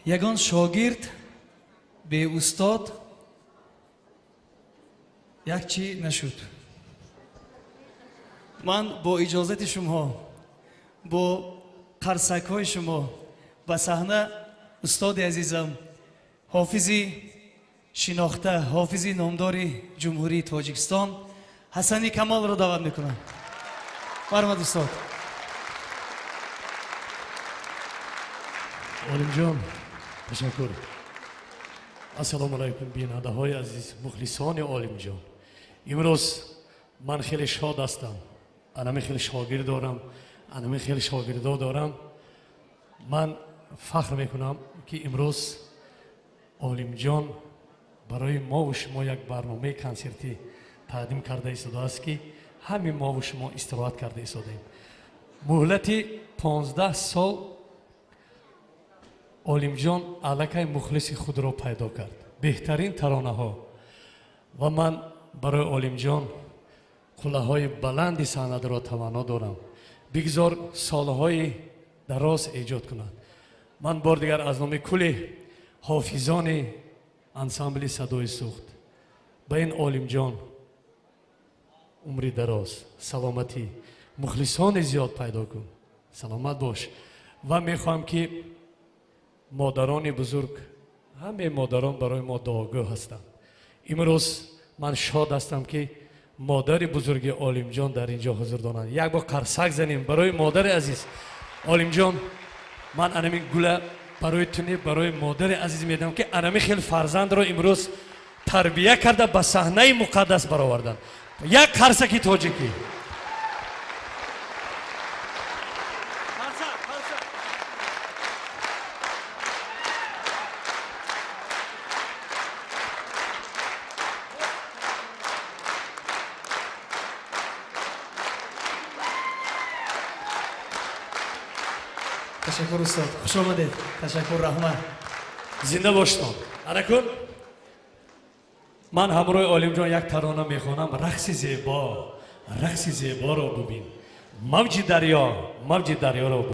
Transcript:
یگان شاگرد به استاد یک چی نشد. من با اجازت شما با قرصک های شما به صحنه استاد عزیزم حافظی شناخته، حافظی نامدار جمهوری تاجیکستان حسنی کمال را دعوت میکنم. فرماد استاد. عالم جان تشکر. السلام علیکم بیننده های عزیز، مخلصان عالم جان. امروز من خیلی شاد هستم. انمی خیلی شاگرد دارم، انمی خیلی شاگردا دارم. من فخر میکنم که امروز عالم جان برای ما و شما یک برنامه کنسرتی تقدیم کرده ایستاده است که همین ما و شما استراحت کرده ایستادیم. مهلت 15 سال عالم جان علکه مخلص خود را پیدا کرد. بهترین ترانه ها و من برای عالم جان قله های بلند سند را تمنا دارم. بگذار سالهای دراز ایجاد کنند. من بار دیگر از نام کل حافظان انسامبل صدای سوخت به این عالم جان عمری دراز، سلامتی، مخلصان زیاد پیدا کن. سلامت باش. و میخواهم که مادران بزرگ، همه مادران برای ما دعاگو هستند. امروز من شاد هستم که مادر بزرگ عالم جان در اینجا حضور دارند. یک بار قرصک زنیم برای مادر عزیز عالم جان. من انمی گله برای تونه، برای مادر عزیز میدم که انمی خیلی فرزند را امروز تربیه کرده به صحنه مقدس برآوردن. یک قرصکی تاجیکی. تشکر استاد، خوش آمدید. تشکر، رحمت. زنده باشتان. انکن من همراه عالم جان یک ترانه میخوانم. رقص زیبا، رقص زیبا را ببین. موج دریا، موج دریا را ببین.